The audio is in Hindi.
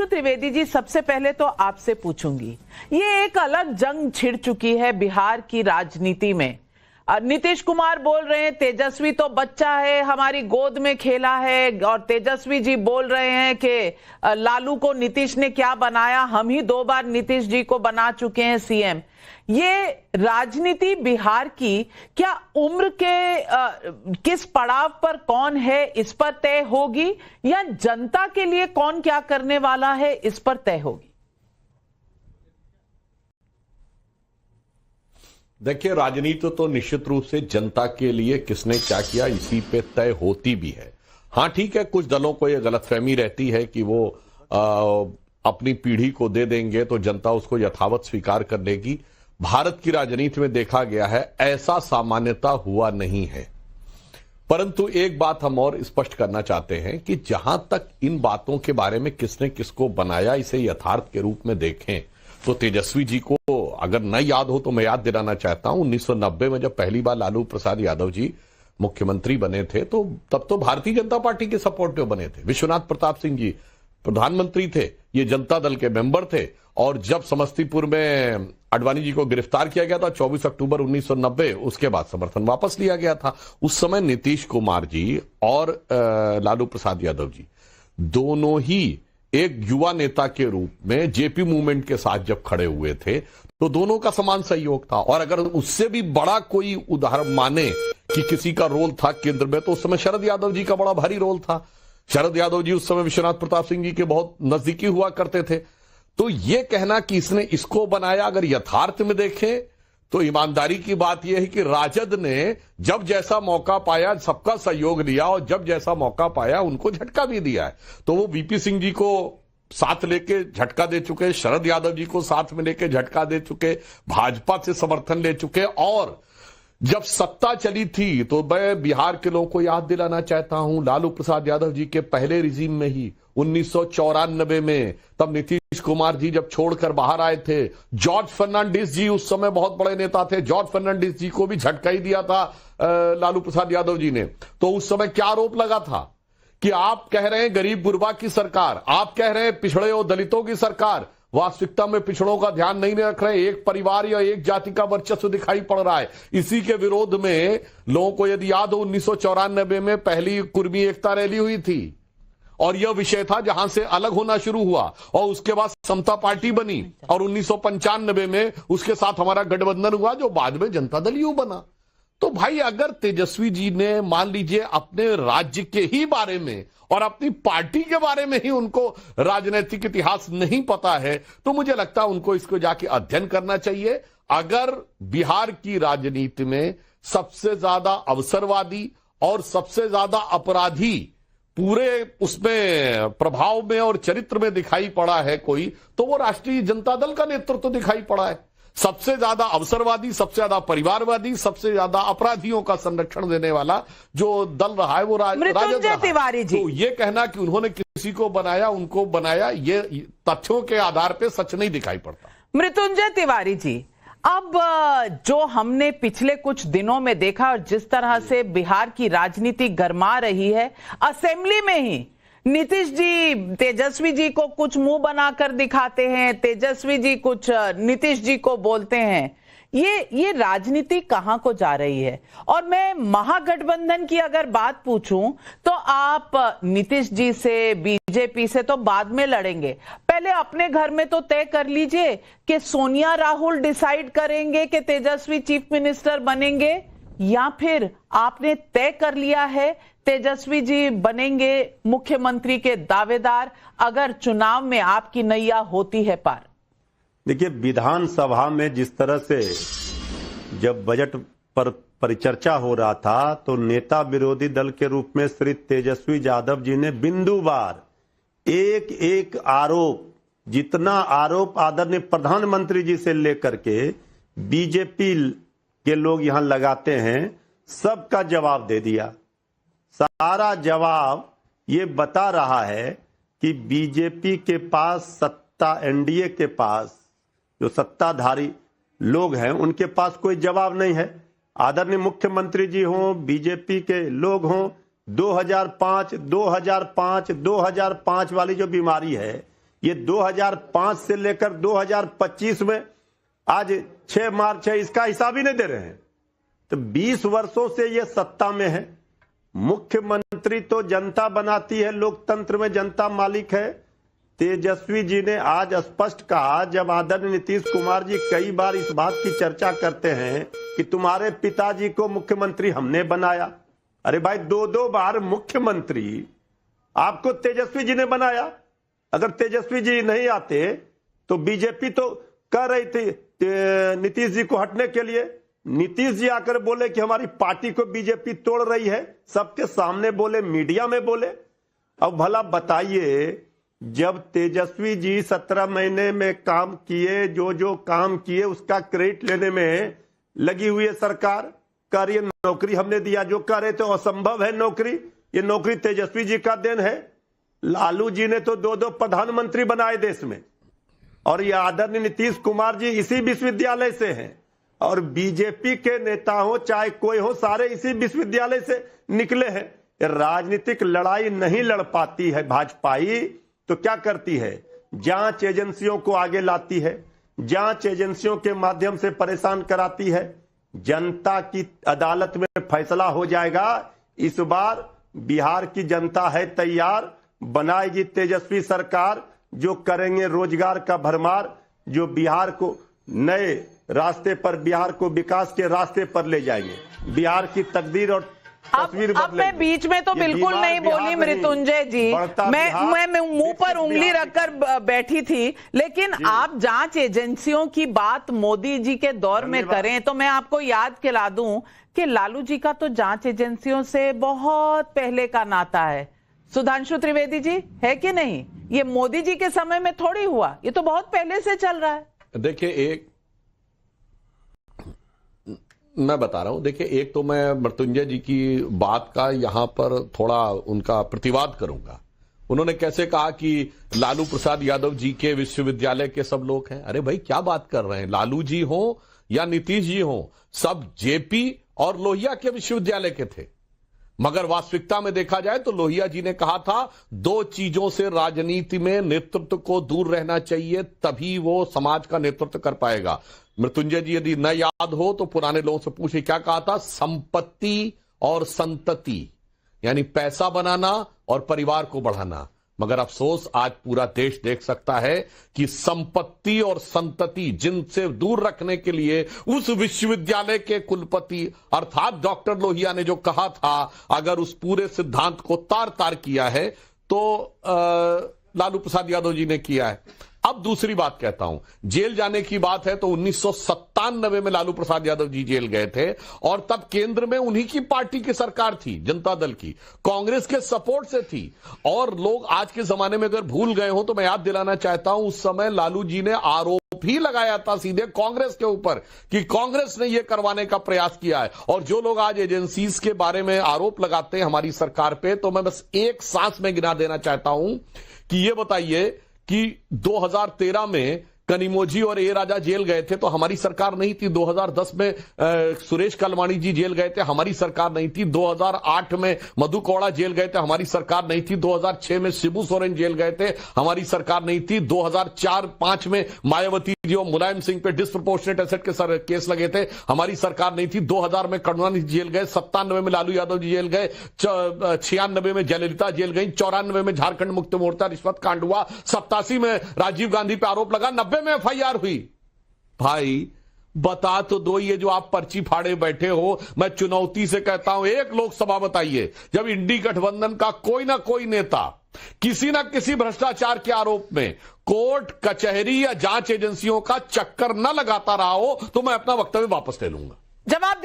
मंजू त्रिवेदी जी, सबसे पहले तो आपसे पूछूंगी, ये एक अलग जंग छिड़ चुकी है बिहार की राजनीति में। नीतीश कुमार बोल रहे हैं तेजस्वी तो बच्चा है, हमारी गोद में खेला है, और तेजस्वी जी बोल रहे हैं कि लालू को नीतीश ने क्या बनाया, हम ही 2 बार नीतीश जी को बना चुके हैं सीएम। ये राजनीति बिहार की क्या उम्र के किस पड़ाव पर कौन है इस पर तय होगी, या जनता के लिए कौन क्या करने वाला है इस पर तय होगी? देखिए, राजनीति तो निश्चित रूप से जनता के लिए किसने क्या किया इसी पे तय होती भी है। हाँ ठीक है, कुछ दलों को यह गलतफहमी रहती है कि वो अपनी पीढ़ी को दे देंगे तो जनता उसको यथावत स्वीकार कर लेगी। भारत की राजनीति में देखा गया है ऐसा सामान्यता हुआ नहीं है। परंतु एक बात हम और स्पष्ट करना चाहते हैं कि जहां तक इन बातों के बारे में किसने किसको बनाया इसे यथार्थ के रूप में देखें तो तेजस्वी जी को अगर न याद हो तो मैं याद दिलाना चाहता हूं, 1990 में जब पहली बार लालू प्रसाद यादव जी मुख्यमंत्री बने थे तो तब तो भारतीय जनता पार्टी के सपोर्ट में बने थे। विश्वनाथ प्रताप सिंह जी प्रधानमंत्री थे, ये जनता दल के मेंबर थे। और जब समस्तीपुर में आडवाणी जी को गिरफ्तार किया गया था 24 अक्टूबर 1990, उसके बाद समर्थन वापस लिया गया था। उस समय नीतीश कुमार जी और लालू प्रसाद यादव जी दोनों ही एक युवा नेता के रूप में जेपी मूवमेंट के साथ जब खड़े हुए थे तो दोनों का समान सहयोग था। और अगर उससे भी बड़ा कोई उदाहरण माने कि किसी का रोल था केंद्र में तो उस समय शरद यादव जी का बड़ा भारी रोल था। शरद यादव जी उस समय विश्वनाथ प्रताप सिंह जी के बहुत नजदीकी हुआ करते थे। तो यह कहना कि इसने इसको बनाया, अगर यथार्थ में देखें तो ईमानदारी की बात यह है कि राजद ने जब जैसा मौका पाया सबका सहयोग लिया और जब जैसा मौका पाया उनको झटका भी दिया है। तो वो वीपी सिंह जी को साथ लेके झटका दे चुके, शरद यादव जी को साथ में लेके झटका दे चुके, भाजपा से समर्थन ले चुके। और जब सत्ता चली थी तो मैं बिहार के लोगों को याद दिलाना चाहता हूं, लालू प्रसाद यादव जी के पहले रिजीम में ही 1994 में, तब नीतीश कुमार जी जब छोड़कर बाहर आए थे, जॉर्ज फर्नांडिस जी उस समय बहुत बड़े नेता थे, जॉर्ज फर्नांडिस जी को भी झटका ही दिया था लालू प्रसाद यादव जी ने। तो उस समय क्या आरोप लगा था कि आप कह रहे हैं गरीब गुरबा की सरकार, आप कह रहे हैं पिछड़े और दलितों की सरकार, वास्तविकता में पिछड़ों का ध्यान नहीं रख रहे, एक परिवार या एक जाति का वर्चस्व दिखाई पड़ रहा है। इसी के विरोध में लोगों को यदि याद हो 1994 में पहली कुर्मी एकता रैली हुई थी और यह विषय था जहां से अलग होना शुरू हुआ और उसके बाद समता पार्टी बनी और 1995 में उसके साथ हमारा गठबंधन हुआ जो बाद में जनता दल यू बना। तो भाई अगर तेजस्वी जी ने मान लीजिए अपने राज्य के ही बारे में और अपनी पार्टी के बारे में ही उनको राजनीतिक इतिहास नहीं पता है तो मुझे लगता है उनको इसको जाके अध्ययन करना चाहिए। अगर बिहार की राजनीति में सबसे ज्यादा अवसरवादी और सबसे ज्यादा अपराधी पूरे उसमें प्रभाव में और चरित्र में दिखाई पड़ा है कोई, तो वो राष्ट्रीय जनता दल का नेतृत्व दिखाई पड़ा है। सबसे ज्यादा अवसरवादी, सबसे ज्यादा परिवारवादी, सबसे ज्यादा अपराधियों का संरक्षण देने वाला जो दल रहा है वो राजद तिवारी जी। तो ये कहना कि उन्होंने किसी को बनाया उनको बनाया, ये तथ्यों के आधार पे सच नहीं दिखाई पड़ता। मृत्युंजय तिवारी जी, अब जो हमने पिछले कुछ दिनों में देखा और जिस तरह से बिहार की राजनीति गरमा रही है, असेंबली में ही नीतीश जी तेजस्वी जी को कुछ मुंह बनाकर दिखाते हैं, तेजस्वी जी कुछ नीतीश जी को बोलते हैं। ये राजनीति कहां को जा रही है? और मैं महागठबंधन की अगर बात पूछूं तो आप नीतीश जी से, बीजेपी से तो बाद में लड़ेंगे, पहले अपने घर में तो तय कर लीजिए कि सोनिया राहुल डिसाइड करेंगे कि तेजस्वी चीफ मिनिस्टर बनेंगे, या फिर आपने तय कर लिया है तेजस्वी जी बनेंगे मुख्यमंत्री के दावेदार अगर चुनाव में आपकी नैया होती है पार? देखिए, विधानसभा में जिस तरह से जब बजट पर परिचर्चा हो रहा था तो नेता विरोधी दल के रूप में श्री तेजस्वी यादव जी ने बिंदुवार एक एक आरोप, जितना आरोप आदरणीय प्रधानमंत्री जी से लेकर के बीजेपी के लोग यहां लगाते हैं सबका जवाब दे दिया। सारा जवाब ये बता रहा है कि बीजेपी के पास सत्ता, एनडीए के पास जो सत्ताधारी लोग हैं उनके पास कोई जवाब नहीं है। आदरणीय मुख्यमंत्री जी हों, बीजेपी के लोग हों, 2005 वाली जो बीमारी है ये 2005 से लेकर 2025 में आज 6 मार्च है, इसका हिसाब ही नहीं दे रहे हैं। तो 20 वर्षों से ये सत्ता में है। मुख्यमंत्री तो जनता बनाती है, लोकतंत्र में जनता मालिक है। तेजस्वी जी ने आज स्पष्ट कहा, जब आदरणीय नीतीश कुमार जी कई बार इस बात की चर्चा करते हैं कि तुम्हारे पिताजी को मुख्यमंत्री हमने बनाया। अरे भाई, 2 बार मुख्यमंत्री आपको तेजस्वी जी ने बनाया। अगर तेजस्वी जी नहीं आते तो बीजेपी तो कह रही थी नीतीश जी को हटने के लिए। नीतीश जी आकर बोले कि हमारी पार्टी को बीजेपी तोड़ रही है, सबके सामने बोले, मीडिया में बोले। अब भला बताइए, जब तेजस्वी जी 17 महीने में काम किए, जो काम किए उसका क्रेडिट लेने में लगी हुई है सरकार। कह रही है नौकरी हमने दिया, जो कह रहे थे असंभव है नौकरी, ये नौकरी तेजस्वी जी का देन है। लालू जी ने तो 2 प्रधानमंत्री बनाए देश में, और ये आदरणीय नीतीश कुमार जी इसी विश्वविद्यालय से हैं। और बीजेपी के नेता हो चाहे कोई हो, सारे इसी विश्वविद्यालय से निकले हैं। राजनीतिक लड़ाई नहीं लड़ पाती है भाजपाई तो क्या करती है, जांच एजेंसियों को आगे लाती है, जांच एजेंसियों के माध्यम से परेशान कराती है। जनता की अदालत में फैसला हो जाएगा। इस बार बिहार की जनता है तैयार, बनाएगी तेजस्वी सरकार, जो करेंगे रोजगार का भरमार, जो बिहार को नए रास्ते पर, बिहार को विकास के रास्ते पर ले जाएंगे। बिहार की तकदीर और तस्वीर अब मैं बीच में तो बिल्कुल नहीं बोली मृत्युंजय जी, मैं मुंह पर उंगली रखकर बैठी थी। लेकिन आप जांच एजेंसियों की बात मोदी जी के दौर में करें तो मैं आपको याद दिला दूं कि लालू जी का तो जांच एजेंसियों से बहुत पहले का नाता है। सुधांशु त्रिवेदी जी, है कि नहीं? ये मोदी जी के समय में थोड़ी हुआ, ये तो बहुत पहले से चल रहा है। देखिए, मैं बता रहा हूं, देखिए, एक तो मैं मृत्युंजय जी की बात का यहां पर थोड़ा उनका प्रतिवाद करूंगा। उन्होंने कैसे कहा कि लालू प्रसाद यादव जी के विश्वविद्यालय के सब लोग हैं। अरे भाई, क्या बात कर रहे हैं? लालू जी हो या नीतीश जी हो, सब जेपी और लोहिया के विश्वविद्यालय के थे। मगर वास्तविकता में देखा जाए तो लोहिया जी ने कहा था 2 चीजों से राजनीति में नेतृत्व को दूर रहना चाहिए, तभी वो समाज का नेतृत्व कर पाएगा। मृत्युंजय जी यदि न याद हो तो पुराने लोगों से पूछे, क्या कहा था? संपत्ति और संतति, यानी पैसा बनाना और परिवार को बढ़ाना। मगर अफसोस, आज पूरा देश देख सकता है कि संपत्ति और संतति जिनसे दूर रखने के लिए उस विश्वविद्यालय के कुलपति अर्थात डॉक्टर लोहिया ने जो कहा था, अगर उस पूरे सिद्धांत को तार तार किया है तो लालू प्रसाद यादव जी ने किया है। अब दूसरी बात कहता हूं, जेल जाने की बात है तो 1997 में लालू प्रसाद यादव जी जेल गए थे, और तब केंद्र में उन्हीं की पार्टी की सरकार थी, जनता दल की, कांग्रेस के सपोर्ट से थी। और लोग आज के जमाने में अगर भूल गए हो तो मैं याद दिलाना चाहता हूं, उस समय लालू जी ने आरोप ही लगाया था सीधे कांग्रेस के ऊपर कि कांग्रेस ने यह करवाने का प्रयास किया है। और जो लोग आज एजेंसीज के बारे में आरोप लगाते हैं हमारी सरकार पे, तो मैं बस एक सांस में गिना देना चाहता हूं कि यह बताइए कि 2013 में कनिमोझी और ए राजा जेल गए थे तो हमारी सरकार नहीं थी। 2010 में सुरेश कलमाणी जी जेल गए थे, हमारी सरकार नहीं थी। 2008 में मधु कौड़ा जेल गए थे, हमारी सरकार नहीं थी। 2006 में शिबू सोरेन जेल गए थे, हमारी सरकार नहीं थी। 2004-5 में मायावती जी और मुलायम सिंह पे डिसप्रोपोर्शनेट एसेट के केस लगे थे, हमारी सरकार नहीं थी। 2000 में करुणानिधि जेल गए, 97 में लालू यादव जी जेल गए, 96 में जयललिता जेल गई, 94 में झारखंड मुक्ति मोर्चा रिश्वत कांड हुआ, 87 में राजीव गांधी पे आरोप लगा, 90 में एफआईआर हुई। भाई बता तो दो, ये जो आप पर्ची फाड़े बैठे हो, मैं चुनौती से कहता हूं, एक लोकसभा बताइए जब इंडी गठबंधन का कोई ना कोई नेता किसी ना किसी भ्रष्टाचार के आरोप में कोर्ट कचहरी या जांच एजेंसियों का चक्कर न लगाता रहा हो तो मैं अपना वक्तव्य वापस ले लूंगा। जवाब